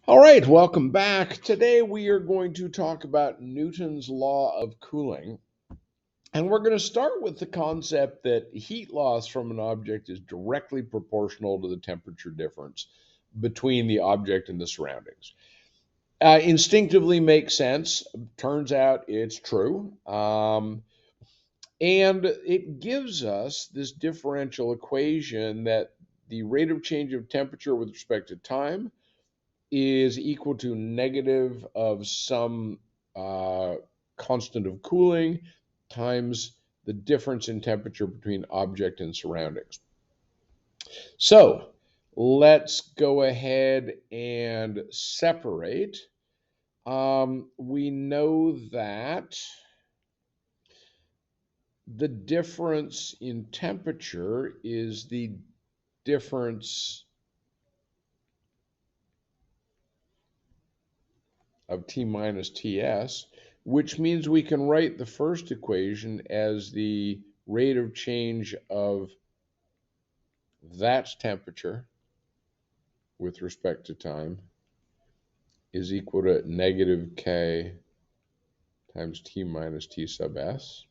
All right, welcome back. Today we are going to talk about Newton's law of cooling. And we're going to start with the concept that heat loss from an object is directly proportional to the temperature difference between the object and the surroundings. Instinctively makes sense. Turns out it's true. And it gives us this differential equation that the rate of change of temperature with respect to time is equal to negative of some uh, constant of cooling times the difference in temperature between object and surroundings. So let's go ahead and separate. We know that the difference in temperature is the difference of T minus Ts, which means we can write the first equation as the rate of change of that temperature with respect to time is equal to negative K times T minus T sub S.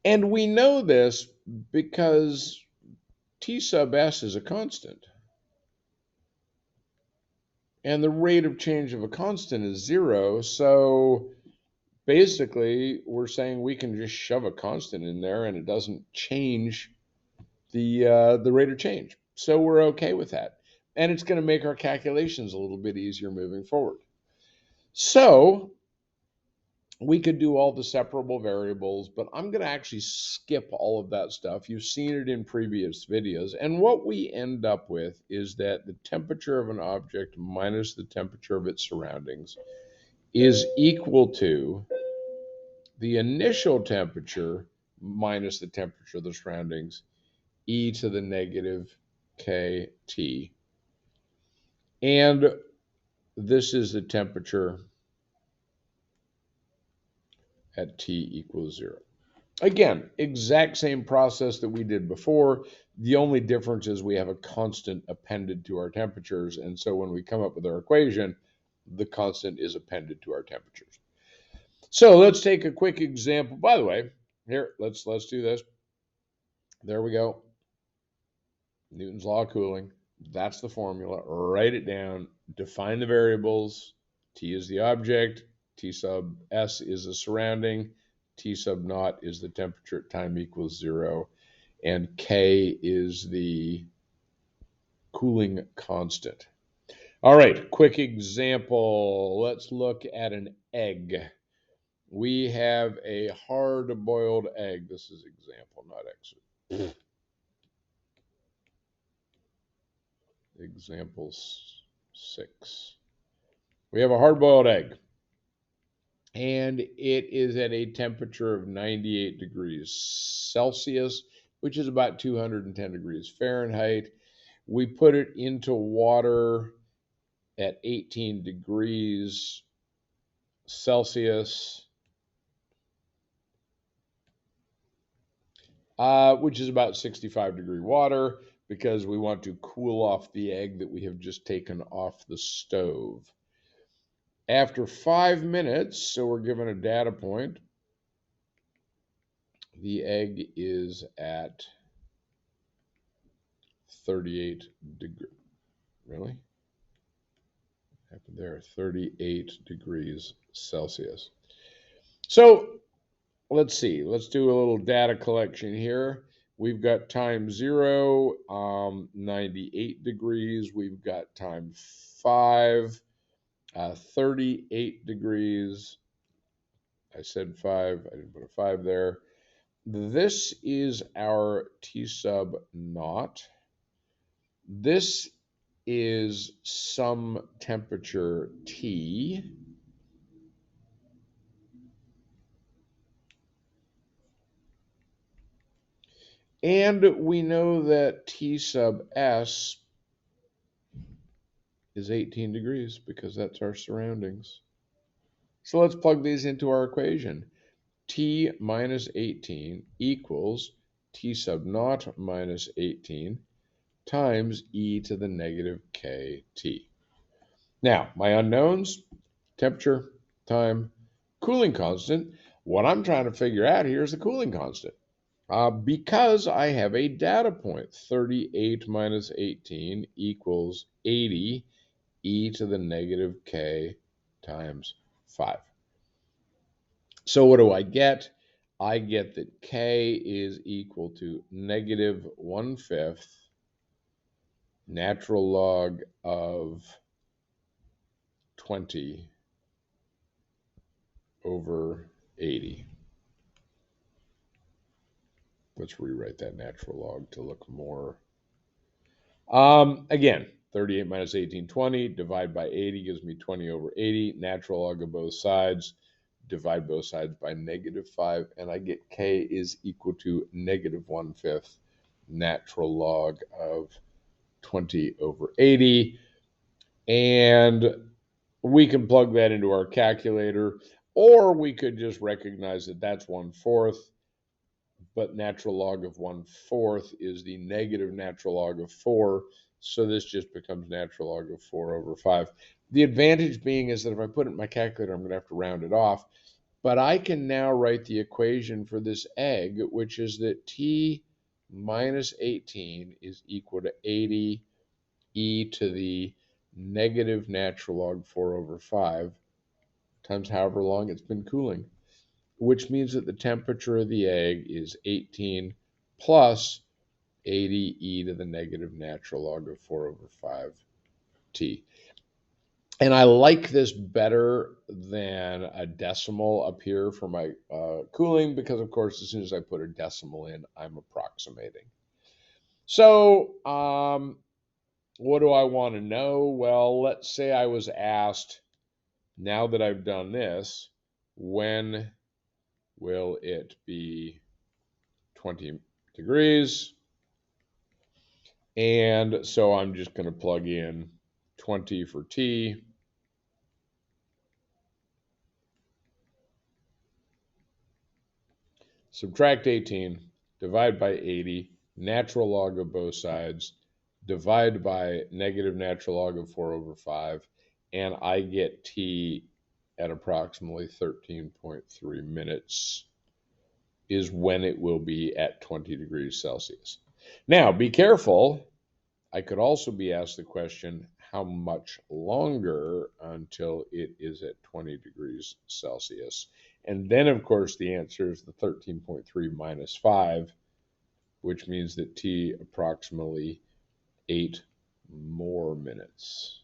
And we know this because T sub S is a constant. And the rate of change of a constant is zero. So basically, we're saying we can just shove a constant in there and it doesn't change the rate of change. So we're okay with that. And it's going to make our calculations a little bit easier moving forward. So we could do all the separable variables, but I'm going to actually skip all of that stuff. You've seen it in previous videos. And what we end up with is that the temperature of an object minus the temperature of its surroundings is equal to the initial temperature minus the temperature of the surroundings, e to the negative kt. And this is the temperature at t equals 0. Again, exact same process that we did before. The only difference is we have a constant appended to our temperatures. And so when we come up with our equation, the constant is appended to our temperatures. So let's take a quick example. By the way, here, let's do this. There we go. Newton's law of cooling. That's the formula. Write it down. Define the variables. T is the object. T sub S is the surrounding. T sub naught is the temperature at time equals 0. And K is the cooling constant. All right, quick example. Let's look at an egg. We have a hard-boiled egg. This is example, not excerpt. Example 6. We have a hard-boiled egg, and it is at a temperature of 98 degrees Celsius, which is about 210 degrees Fahrenheit. We put it into water at 18 degrees Celsius, which is about 65-degree water, because we want to cool off the egg that we have just taken off the stove. After 5 minutes, so we're given a data point, the egg is at 38 degrees. Really? What happened there? 38 degrees Celsius. So let's see. Let's do a little data collection here. We've got time 0, 98 degrees. We've got time 5, 38 degrees. I said 5. I didn't put a 5 there. This is our T sub naught. This is some temperature T. And we know that T sub S is 18 degrees because that's our surroundings. So let's plug these into our equation. T minus 18 equals T sub naught minus 18 times e to the negative kt. Now, my unknowns, temperature, time, cooling constant. What I'm trying to figure out here is the cooling constant. Because I have a data point, 38 minus 18 equals 80 e to the negative k times 5. So what do I get? I get that k is equal to negative 1/5 natural log of 20 over 80. Let's rewrite that natural log to look more. Again, 38 minus 18, 20. Divide by 80 gives me 20 over 80. Natural log of both sides. Divide both sides by negative 5. And I get k is equal to negative 1/5 natural log of 20 over 80. And we can plug that into our calculator. Or we could just recognize that that's 1/4. But natural log of 1/4 is the negative natural log of 4. So this just becomes natural log of 4 over 5. The advantage being is that if I put it in my calculator, I'm going to have to round it off. But I can now write the equation for this egg, which is that t minus 18 is equal to 80 e to the negative natural log 4 over 5 times however long it's been cooling, which means that the temperature of the egg is 18 plus 80 e to the negative natural log of 4 over 5 t. And I like this better than a decimal up here for my cooling because, of course, as soon as I put a decimal in, I'm approximating. So what do I want to know? Well, let's say I was asked, now that I've done this, when will it be 20 degrees? And so I'm just going to plug in 20 for t. Subtract 18, divide by 80, natural log of both sides, divide by negative natural log of 4 over 5, and I get t at approximately 13.3 minutes is when it will be at 20 degrees Celsius. Now, be careful. I could also be asked the question, how much longer until it is at 20 degrees Celsius? And then, of course, the answer is the 13.3 minus 5, which means that t approximately 8 more minutes.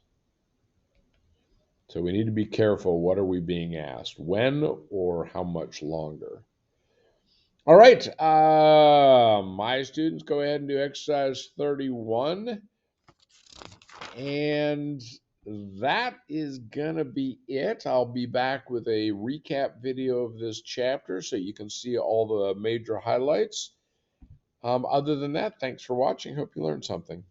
So we need to be careful. What are we being asked? When or how much longer? All right, my students, go ahead and do exercise 31. And that is going to be it. I'll be back with a recap video of this chapter so you can see all the major highlights. Other than that, thanks for watching. Hope you learned something.